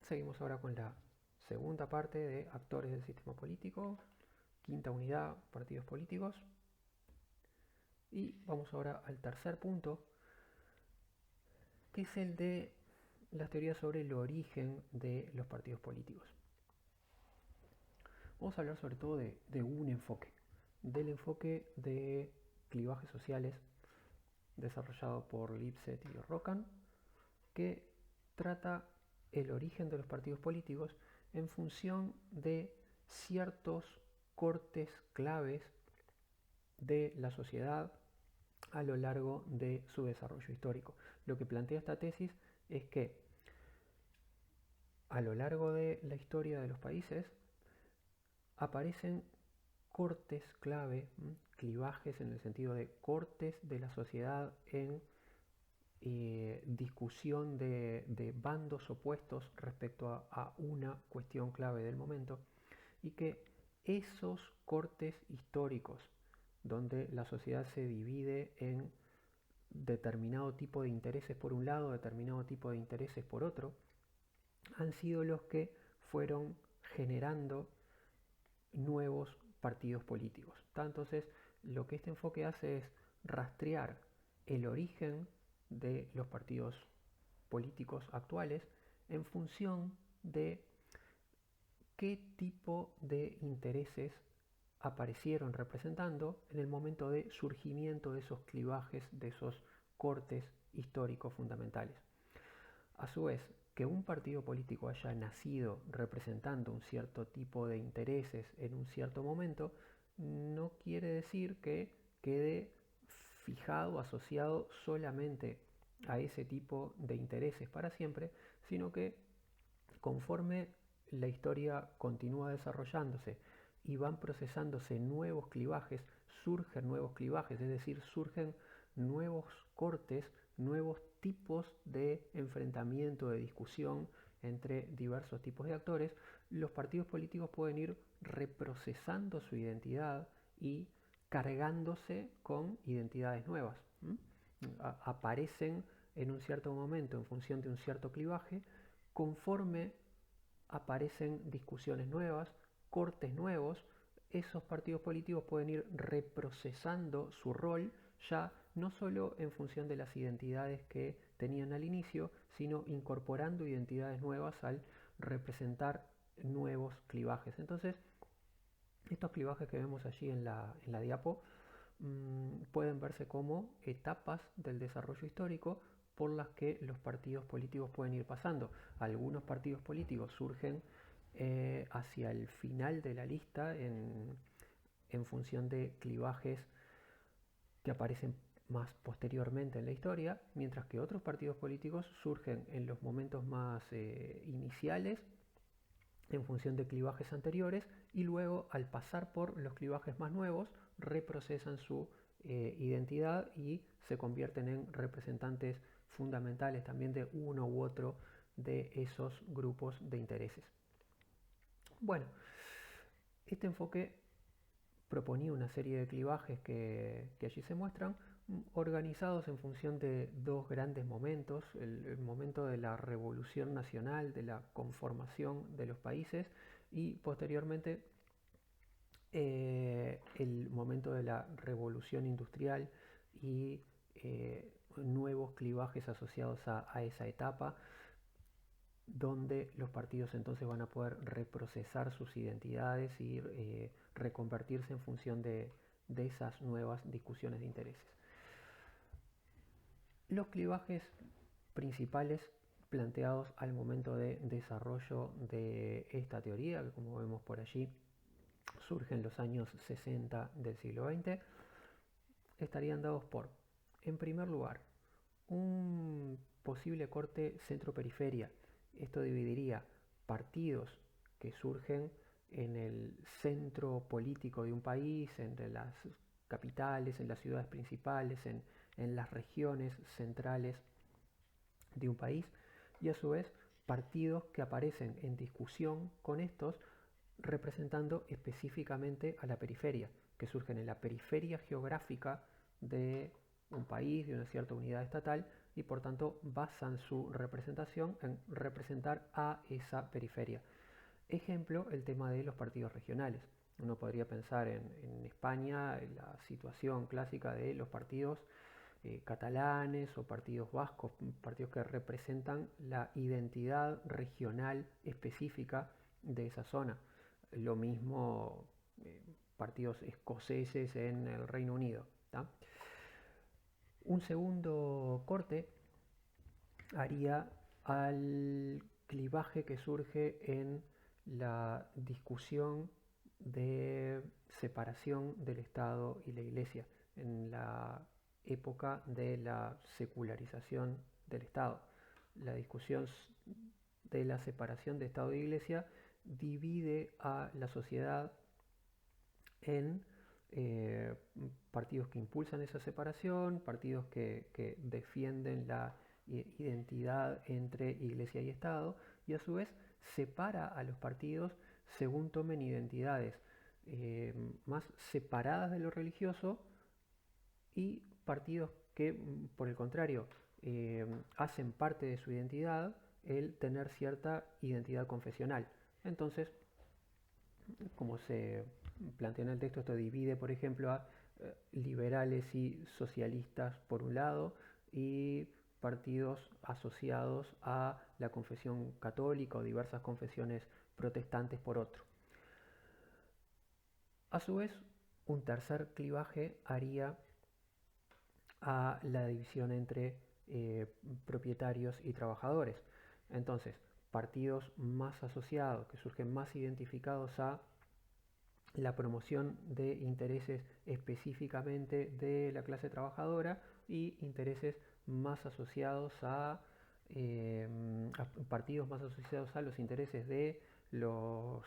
Seguimos ahora con la segunda parte de actores del sistema político, quinta unidad, partidos políticos. Y vamos ahora al tercer punto, que es el de las teorías sobre el origen de los partidos políticos. Vamos a hablar sobre todo de un enfoque, del enfoque de clivajes sociales desarrollado por Lipset y Rockan, que trata el origen de los partidos políticos en función de ciertos cortes claves de la sociedad a lo largo de su desarrollo histórico. Lo que plantea esta tesis es que a lo largo de la historia de los países aparecen cortes clave, clivajes en el sentido de cortes de la sociedad en discusión de bandos opuestos respecto a una cuestión clave del momento, y que esos cortes históricos donde la sociedad se divide en determinado tipo de intereses por un lado, determinado tipo de intereses por otro, han sido los que fueron generando nuevos partidos políticos. Entonces, lo que este enfoque hace es rastrear el origen de los partidos políticos actuales en función de qué tipo de intereses aparecieron representando en el momento de surgimiento de esos clivajes, de esos cortes históricos fundamentales. A su vez, que un partido político haya nacido representando un cierto tipo de intereses en un cierto momento, no quiere decir que quede fijado, asociado solamente a ese tipo de intereses para siempre, sino que conforme la historia continúa desarrollándose y van procesándose nuevos clivajes, surgen nuevos clivajes, es decir, surgen nuevos cortes, nuevos tipos de enfrentamiento, de discusión entre diversos tipos de actores. Los partidos políticos pueden ir reprocesando su identidad y cargándose con identidades nuevas. Aparecen en un cierto momento en función de un cierto clivaje, conforme aparecen discusiones nuevas, cortes nuevos, esos partidos políticos pueden ir reprocesando su rol ya no solo en función de las identidades que tenían al inicio, sino incorporando identidades nuevas al representar nuevos clivajes. Entonces, estos clivajes que vemos allí en la diapo pueden verse como etapas del desarrollo histórico por las que los partidos políticos pueden ir pasando. Algunos partidos políticos surgen hacia el final de la lista en función de clivajes que aparecen más posteriormente en la historia, mientras que otros partidos políticos surgen en los momentos más iniciales en función de clivajes anteriores, y luego al pasar por los clivajes más nuevos reprocesan su identidad y se convierten en representantes fundamentales también de uno u otro de esos grupos de intereses. Bueno, este enfoque proponía una serie de clivajes que allí se muestran, organizados en función de dos grandes momentos: el momento de la revolución nacional, de la conformación de los países, y posteriormente el momento de la revolución industrial y nuevos clivajes asociados a esa etapa, donde los partidos entonces van a poder reprocesar sus identidades y reconvertirse en función de esas nuevas discusiones de intereses. Los clivajes principales planteados al momento de desarrollo de esta teoría, que como vemos por allí surge en los años 60 del siglo XX, estarían dados por, en primer lugar, un posible corte centro-periferia. Esto dividiría partidos que surgen en el centro político de un país, entre las capitales, en las ciudades principales, en las regiones centrales de un país, y a su vez partidos que aparecen en discusión con estos, representando específicamente a la periferia, que surgen en la periferia geográfica de un país, de una cierta unidad estatal, y por tanto basan su representación en representar a esa periferia. Ejemplo, el tema de los partidos regionales. Uno podría pensar en España, en la situación clásica de los partidos catalanes o partidos vascos, partidos que representan la identidad regional específica de esa zona. Lo mismo partidos escoceses en el Reino Unido. ¿tá? Un segundo corte haría al clivaje que surge en la discusión de separación del Estado y la Iglesia, en la época de la secularización del Estado. La discusión de la separación de Estado e Iglesia divide a la sociedad en partidos que impulsan esa separación, partidos que defienden la identidad entre Iglesia y Estado, y a su vez separa a los partidos según tomen identidades más separadas de lo religioso, y partidos que, por el contrario, hacen parte de su identidad el tener cierta identidad confesional. Entonces, como se plantea en el texto, esto divide, por ejemplo, a liberales y socialistas por un lado y partidos asociados a la confesión católica o diversas confesiones protestantes por otro. A su vez, un tercer clivaje haría a la división entre propietarios y trabajadores. Entonces, partidos más asociados, que surgen más identificados a la promoción de intereses específicamente de la clase trabajadora, y intereses más asociados a partidos más asociados a los intereses de los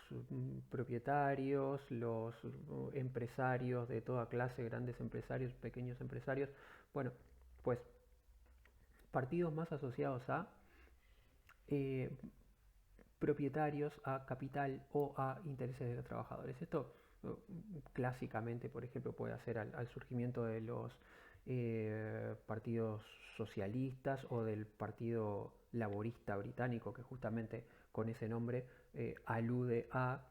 propietarios, los empresarios de toda clase, grandes empresarios, pequeños empresarios. Bueno, pues partidos más asociados a propietarios, a capital o a intereses de los trabajadores. Esto clásicamente, por ejemplo, puede hacer al surgimiento de los partidos socialistas o del Partido Laborista Británico, que justamente con ese nombre alude a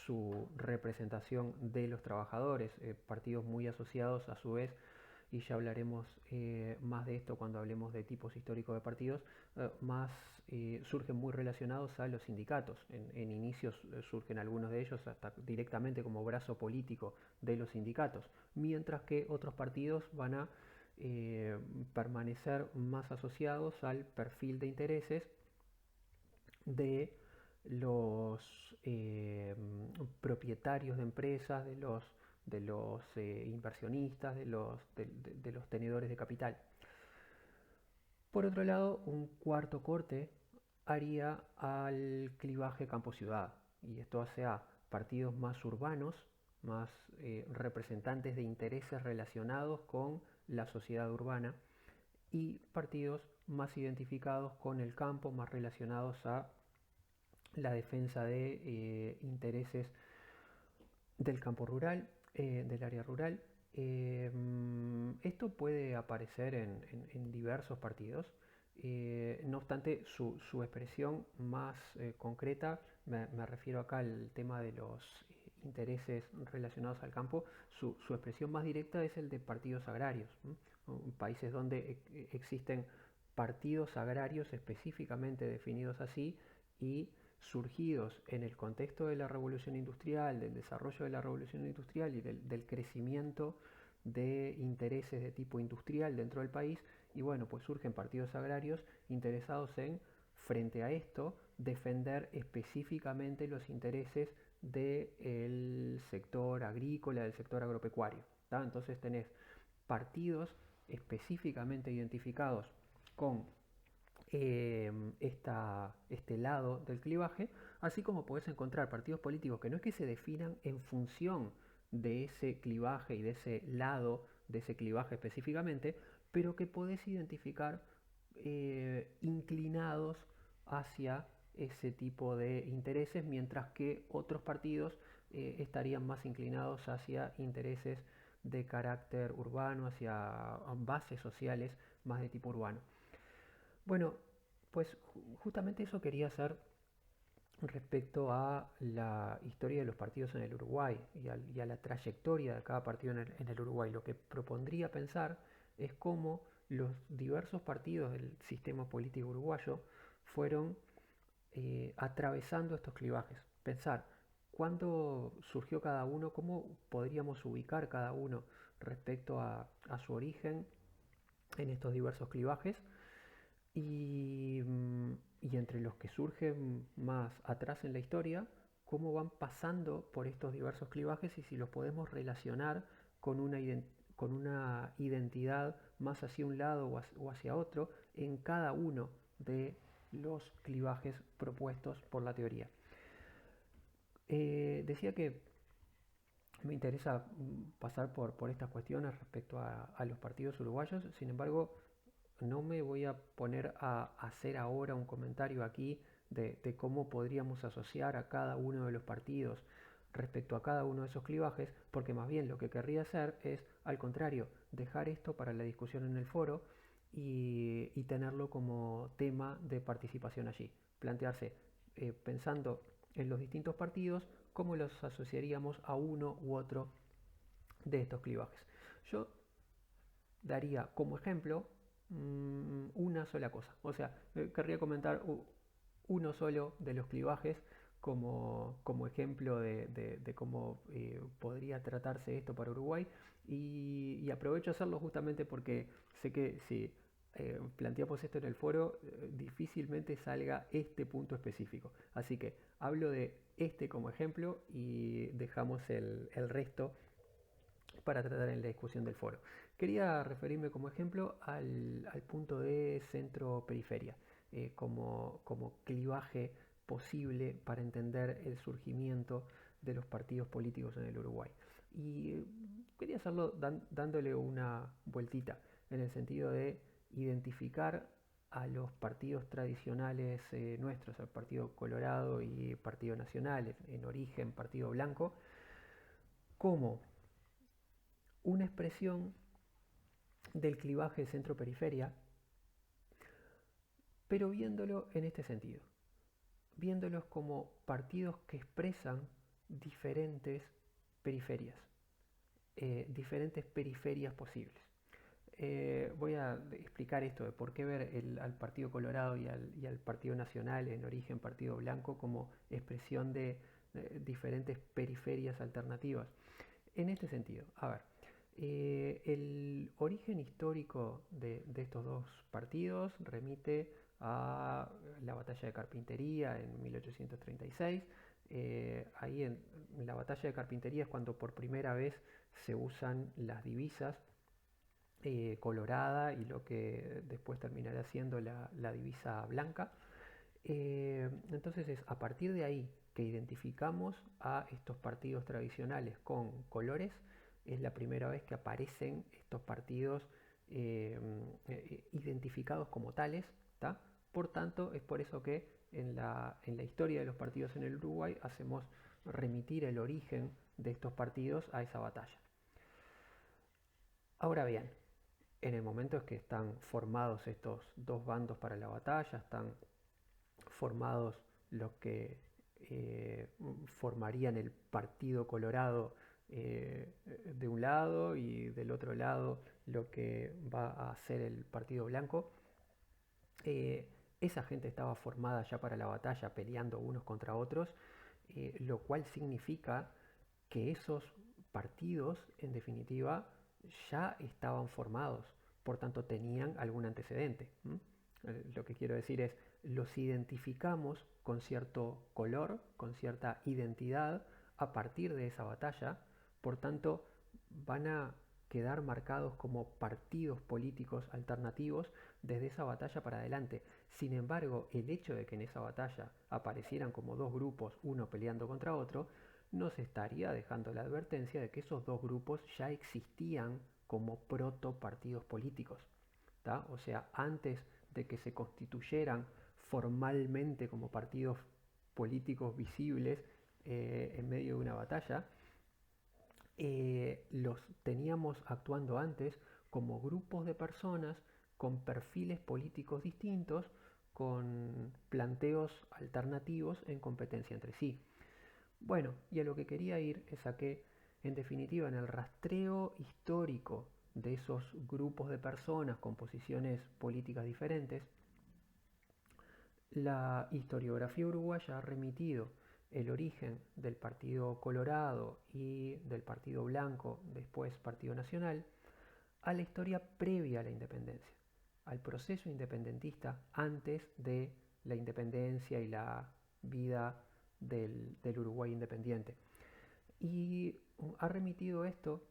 su representación de los trabajadores, partidos muy asociados a su vez, y ya hablaremos más de esto cuando hablemos de tipos históricos de partidos, más surgen muy relacionados a los sindicatos. En inicios surgen algunos de ellos hasta directamente como brazo político de los sindicatos, mientras que otros partidos van a permanecer más asociados al perfil de intereses de los propietarios de empresas, de los inversionistas, de los tenedores de capital. Por otro lado, un cuarto corte haría al clivaje campo-ciudad, y esto hace a partidos más urbanos, más representantes de intereses relacionados con la sociedad urbana, y partidos más identificados con el campo, más relacionados a la defensa de intereses del campo rural, del área rural. Esto puede aparecer en diversos partidos. No obstante, su expresión más concreta, me refiero acá al tema de los intereses relacionados al campo, su expresión más directa es el de partidos agrarios. Países donde existen partidos agrarios específicamente definidos así y surgidos en el contexto de la revolución industrial, del desarrollo de la revolución industrial y del crecimiento de intereses de tipo industrial dentro del país, y bueno, pues surgen partidos agrarios interesados en, frente a esto, defender específicamente los intereses del sector agrícola, del sector agropecuario. ¿tá? Entonces tenés partidos específicamente identificados con este lado del clivaje, así como podés encontrar partidos políticos que no es que se definan en función de ese clivaje y de ese lado de ese clivaje específicamente, pero que podés identificar inclinados hacia ese tipo de intereses, mientras que otros partidos estarían más inclinados hacia intereses de carácter urbano, hacia bases sociales más de tipo urbano. Bueno, pues justamente eso quería hacer respecto a la historia de los partidos en el Uruguay y a la trayectoria de cada partido en el Uruguay. Lo que propondría pensar es cómo los diversos partidos del sistema político uruguayo fueron atravesando estos clivajes. Pensar cuándo surgió cada uno, cómo podríamos ubicar cada uno respecto a su origen en estos diversos clivajes y, y entre los que surgen más atrás en la historia, cómo van pasando por estos diversos clivajes y si los podemos relacionar con con una identidad más hacia un lado o hacia otro en cada uno de los clivajes propuestos por la teoría. Decía que me interesa pasar por estas cuestiones respecto a los partidos uruguayos, sin embargo, no me voy a poner a hacer ahora un comentario aquí de cómo podríamos asociar a cada uno de los partidos respecto a cada uno de esos clivajes, porque más bien lo que querría hacer es, al contrario, dejar esto para la discusión en el foro y tenerlo como tema de participación allí. Plantearse, pensando en los distintos partidos, cómo los asociaríamos a uno u otro de estos clivajes. Yo daría como ejemplo una sola cosa. O sea, querría comentar uno solo de los clivajes como ejemplo de cómo podría tratarse esto para Uruguay y aprovecho a hacerlo justamente porque sé que si planteamos esto en el foro difícilmente salga este punto específico. Así que hablo de este como ejemplo y dejamos el resto para tratar en la discusión del foro. Quería referirme como ejemplo al punto de centro-periferia, como clivaje posible para entender el surgimiento de los partidos políticos en el Uruguay. Y quería hacerlo dándole una vueltita, en el sentido de identificar a los partidos tradicionales nuestros, el Partido Colorado y Partido Nacional, en origen Partido Blanco, como una expresión del clivaje centro-periferia, pero viéndolo en este sentido, viéndolos como partidos que expresan diferentes periferias, diferentes periferias posibles. Voy a explicar esto de por qué ver al Partido Colorado y al Partido Nacional, en origen Partido Blanco, como expresión de diferentes periferias alternativas. En este sentido, a ver, el origen histórico de estos dos partidos remite a la batalla de Carpintería en 1836. Ahí en la batalla de Carpintería es cuando por primera vez se usan las divisas colorada y lo que después terminará siendo la divisa blanca. Entonces es a partir de ahí que identificamos a estos partidos tradicionales con colores. Es la primera vez que aparecen estos partidos identificados como tales. ¿tá? Por tanto, es por eso que en la historia de los partidos en el Uruguay hacemos remitir el origen de estos partidos a esa batalla. Ahora bien, en el momento en que están formados estos dos bandos para la batalla, están formados los que formarían el Partido Colorado de un lado y del otro lado lo que va a ser el Partido Blanco. Esa gente estaba formada ya para la batalla, peleando unos contra otros, lo cual significa que esos partidos, en definitiva, ya estaban formados, por tanto tenían algún antecedente. Lo que quiero decir es, los identificamos con cierto color, con cierta identidad a partir de esa batalla, por tanto van a quedar marcados como partidos políticos alternativos desde esa batalla para adelante. Sin embargo, el hecho de que en esa batalla aparecieran como dos grupos, uno peleando contra otro, nos estaría dejando la advertencia de que esos dos grupos ya existían como proto partidos políticos. ¿tá? O sea, antes de que se constituyeran formalmente como partidos políticos visibles en medio de una batalla, los teníamos actuando antes como grupos de personas con perfiles políticos distintos, con planteos alternativos en competencia entre sí. Bueno, y a lo que quería ir es a que, en definitiva, en el rastreo histórico de esos grupos de personas con posiciones políticas diferentes, la historiografía uruguaya ha remitido el origen del Partido Colorado y del Partido Blanco, después Partido Nacional, a la historia previa a la independencia, al proceso independentista antes de la independencia y la vida del Uruguay independiente. Y ha remitido esto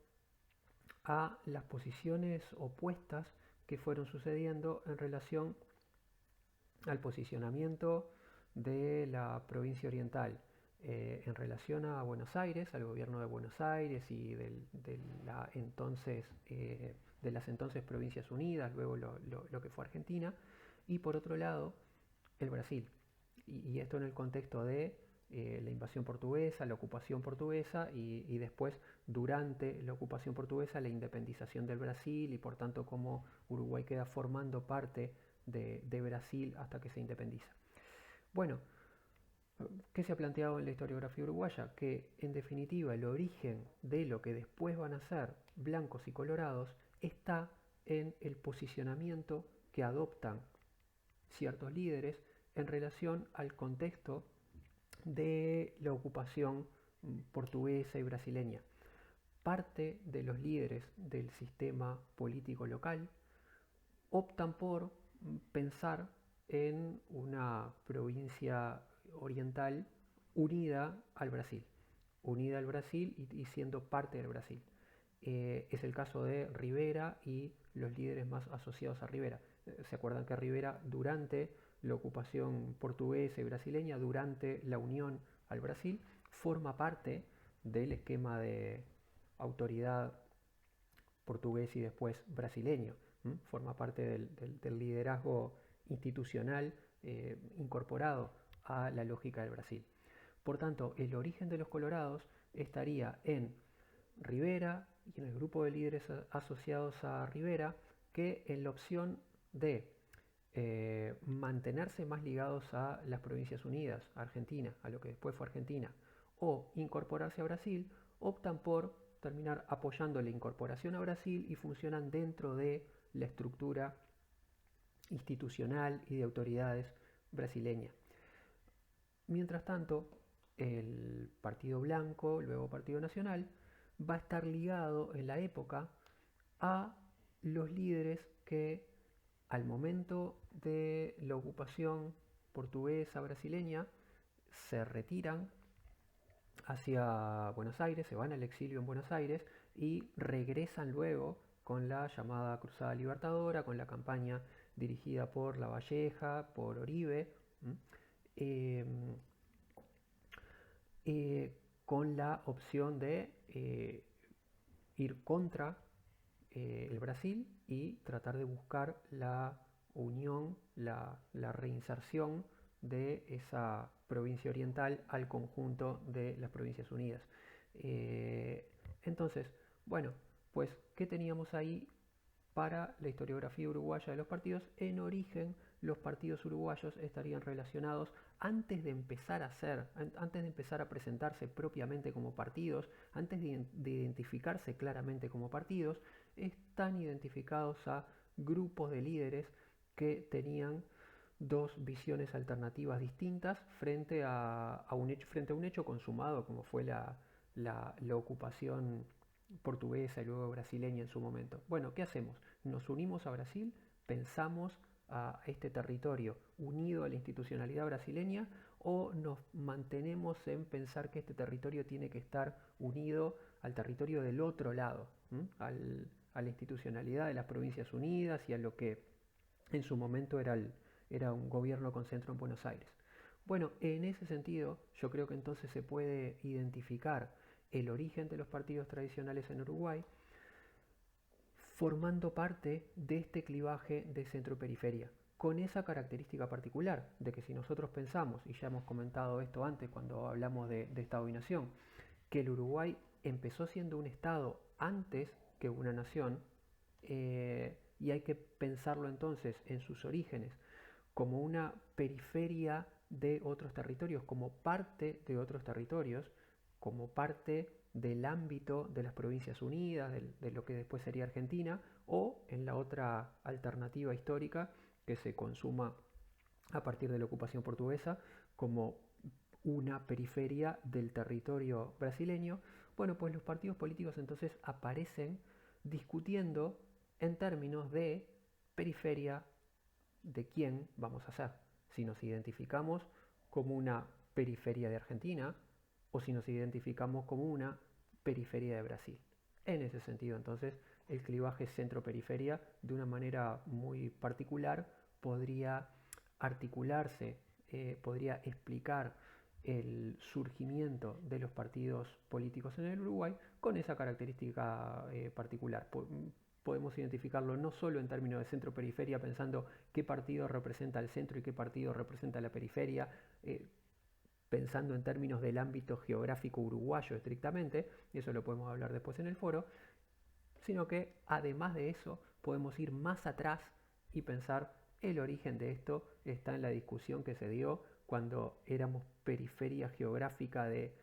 a las posiciones opuestas que fueron sucediendo en relación al posicionamiento de la provincia oriental en relación a Buenos Aires, al gobierno de Buenos Aires y de las entonces Provincias Unidas, luego lo que fue Argentina, y por otro lado el Brasil. Y esto en el contexto de la invasión portuguesa, la ocupación portuguesa y después durante la ocupación portuguesa la independización del Brasil y por tanto cómo Uruguay queda formando parte de Brasil hasta que se independiza. Bueno, ¿qué se ha planteado en la historiografía uruguaya? Que en definitiva el origen de lo que después van a ser blancos y colorados está en el posicionamiento que adoptan ciertos líderes en relación al contexto de la ocupación portuguesa y brasileña. Parte de los líderes del sistema político local optan por pensar en una provincia oriental unida al Brasil y siendo parte del Brasil. Es el caso de Rivera y los líderes más asociados a Rivera. ¿Se acuerdan que Rivera durante la ocupación portuguesa y brasileña, durante la unión al Brasil, forma parte del esquema de autoridad portugués y después brasileño? Forma parte del liderazgo institucional incorporado a la lógica del Brasil. Por tanto, el origen de los colorados estaría en Rivera y en el grupo de líderes asociados a Rivera, que en la opción de mantenerse más ligados a las Provincias Unidas, a Argentina, a lo que después fue Argentina, o incorporarse a Brasil, optan por terminar apoyando la incorporación a Brasil y funcionan dentro de la estructura institucional y de autoridades brasileña. Mientras tanto, el Partido Blanco, luego Partido Nacional, va a estar ligado en la época a los líderes que al momento de la ocupación portuguesa brasileña se retiran hacia Buenos Aires, se van al exilio en Buenos Aires y regresan luego con la llamada Cruzada Libertadora, con la campaña dirigida por Lavalleja, por Oribe, eh, con la opción de ir contra el Brasil y tratar de buscar la unión, la reinserción de esa provincia oriental al conjunto de las Provincias Unidas. Entonces, bueno, pues, ¿qué teníamos ahí para la historiografía uruguaya de los partidos? En origen, los partidos uruguayos estarían relacionados antes de empezar a presentarse propiamente como partidos, antes de identificarse claramente como partidos, están identificados a grupos de líderes que tenían dos visiones alternativas distintas frente a un hecho consumado como fue la ocupación portuguesa y luego brasileña en su momento. Bueno, ¿qué hacemos? Nos unimos a Brasil, pensamos a este territorio unido a la institucionalidad brasileña, o nos mantenemos en pensar que este territorio tiene que estar unido al territorio del otro lado, a la institucionalidad de las Provincias Unidas y a lo que en su momento era un gobierno con centro en Buenos Aires. Bueno, en ese sentido yo creo que entonces se puede identificar el origen de los partidos tradicionales en Uruguay formando parte de este clivaje de centro-periferia, con esa característica particular de que si nosotros pensamos, y ya hemos comentado esto antes cuando hablamos de Estado y Nación, que el Uruguay empezó siendo un Estado antes que una nación, y hay que pensarlo entonces en sus orígenes como una periferia de otros territorios, como parte de otros territorios, como parte del ámbito de las Provincias Unidas, de lo que después sería Argentina, o en la otra alternativa histórica que se consuma a partir de la ocupación portuguesa como una periferia del territorio brasileño. Bueno, pues los partidos políticos entonces aparecen discutiendo en términos de periferia de quién vamos a ser. Si nos identificamos como una periferia de Argentina o si nos identificamos como una periferia de Brasil. En ese sentido, entonces, el clivaje centro-periferia, de una manera muy particular, podría articularse, podría explicar el surgimiento de los partidos políticos en el Uruguay con esa característica particular. Podemos identificarlo no solo en términos de centro-periferia, pensando qué partido representa el centro y qué partido representa la periferia, pensando en términos del ámbito geográfico uruguayo estrictamente, y eso lo podemos hablar después en el foro, sino que además de eso podemos ir más atrás y pensar el origen de esto está en la discusión que se dio cuando éramos periferia geográfica de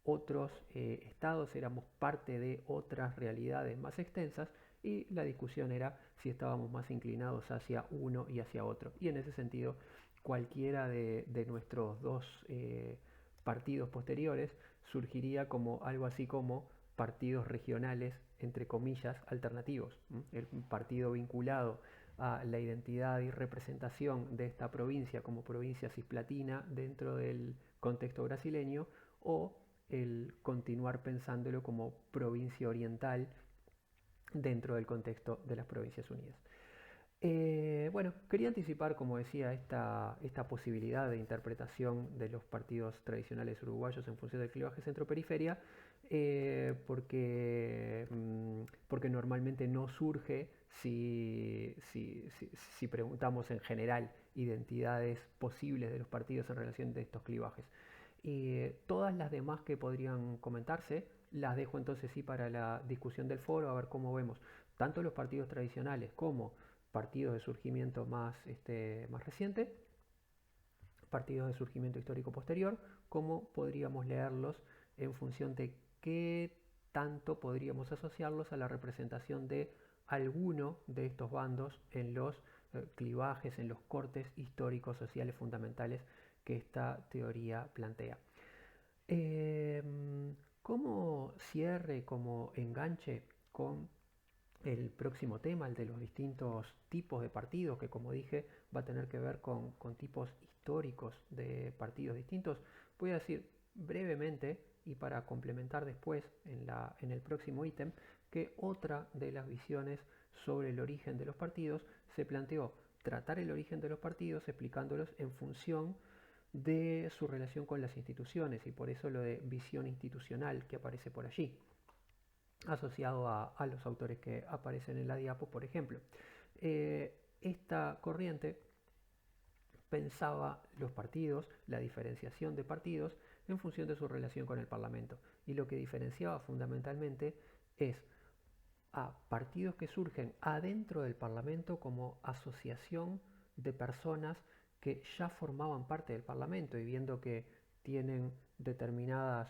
otros estados, éramos parte de otras realidades más extensas y la discusión era si estábamos más inclinados hacia uno y hacia otro. Y en ese sentido, cualquiera de nuestros dos partidos posteriores surgiría como algo así como partidos regionales, entre comillas, alternativos. El partido vinculado a la identidad y representación de esta provincia como provincia cisplatina dentro del contexto brasileño, o el continuar pensándolo como provincia oriental dentro del contexto de las Provincias Unidas. Bueno, quería anticipar, como decía, esta posibilidad de interpretación de los partidos tradicionales uruguayos en función del clivaje centro-periferia, porque normalmente no surge si preguntamos en general identidades posibles de los partidos en relación de estos clivajes. Todas las demás que podrían comentarse las dejo entonces sí para la discusión del foro, a ver cómo vemos tanto los partidos tradicionales como partidos de surgimiento más reciente, partidos de surgimiento histórico posterior, cómo podríamos leerlos en función de qué tanto podríamos asociarlos a la representación de alguno de estos bandos en los clivajes, en los cortes históricos sociales fundamentales que esta teoría plantea. Como cierre, como enganche con el próximo tema, el de los distintos tipos de partidos, que como dije va a tener que ver con tipos históricos de partidos distintos, voy a decir brevemente y para complementar después en el próximo ítem, que otra de las visiones sobre el origen de los partidos se planteó tratar el origen de los partidos explicándolos en función de su relación con las instituciones, y por eso lo de visión institucional que aparece por allí, asociado a los autores que aparecen en la diapo, por ejemplo. Esta corriente pensaba los partidos, la diferenciación de partidos, en función de su relación con el Parlamento. Y lo que diferenciaba fundamentalmente es a partidos que surgen adentro del Parlamento como asociación de personas que ya formaban parte del Parlamento, y viendo que tienen determinadas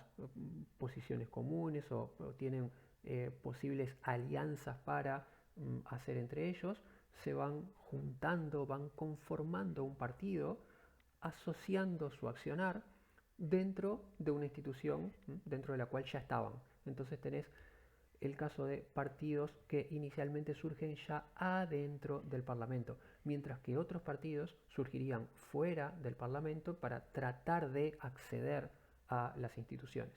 posiciones comunes o tienen posibles alianzas para hacer entre ellos, se van juntando, van conformando un partido, asociando su accionar dentro de una institución dentro de la cual ya estaban. Entonces tenés el caso de partidos que inicialmente surgen ya adentro del Parlamento, mientras que otros partidos surgirían fuera del Parlamento para tratar de acceder a las instituciones.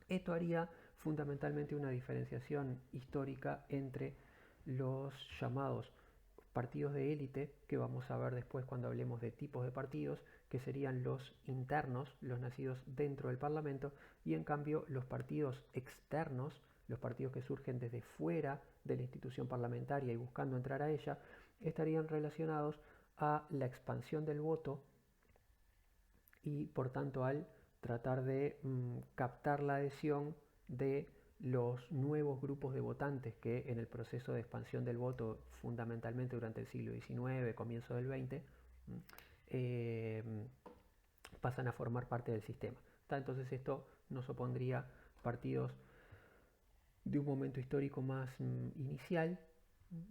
Esto haría fundamentalmente una diferenciación histórica entre los llamados partidos de élite, que vamos a ver después cuando hablemos de tipos de partidos, que serían los internos, los nacidos dentro del Parlamento, y en cambio los partidos externos, los partidos que surgen desde fuera de la institución parlamentaria y buscando entrar a ella, estarían relacionados a la expansión del voto y por tanto al tratar de captar la adhesión de los nuevos grupos de votantes que en el proceso de expansión del voto, fundamentalmente durante el siglo XIX, comienzo del XX, eh, pasan a formar parte del sistema. Entonces esto nos opondría partidos de un momento histórico más inicial,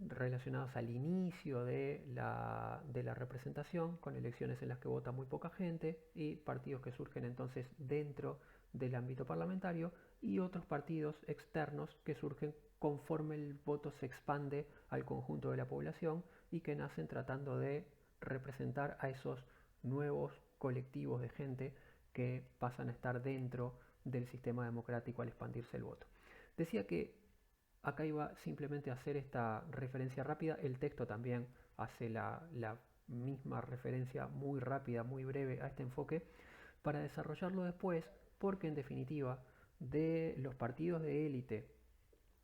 relacionados al inicio de la representación, con elecciones en las que vota muy poca gente, y partidos que surgen entonces dentro del ámbito parlamentario, y otros partidos externos que surgen conforme el voto se expande al conjunto de la población y que nacen tratando de representar a esos nuevos colectivos de gente que pasan a estar dentro del sistema democrático al expandirse el voto. Decía que acá iba simplemente a hacer esta referencia rápida. El texto también hace la misma referencia muy rápida, muy breve a este enfoque, para desarrollarlo después, porque en definitiva de los partidos de élite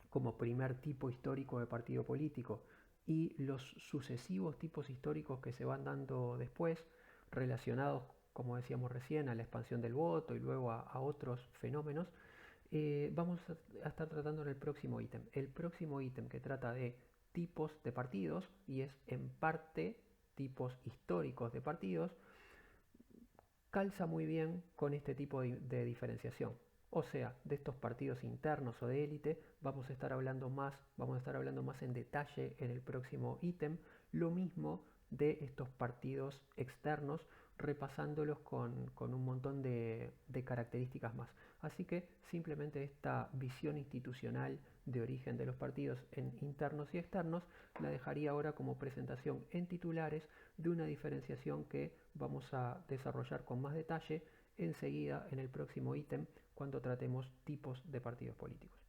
como primer tipo histórico de partido político y los sucesivos tipos históricos que se van dando después, relacionados, como decíamos recién, a la expansión del voto y luego a otros fenómenos, vamos a estar tratando en el próximo ítem. El próximo ítem que trata de tipos de partidos y es en parte tipos históricos de partidos, calza muy bien con este tipo de diferenciación. O sea, de estos partidos internos o de élite vamos a estar hablando más en detalle en el próximo ítem. Lo mismo de estos partidos externos, repasándolos con un montón de características más. Así que simplemente esta visión institucional de origen de los partidos en internos y externos la dejaría ahora como presentación en titulares de una diferenciación que vamos a desarrollar con más detalle enseguida en el próximo ítem cuando tratemos tipos de partidos políticos.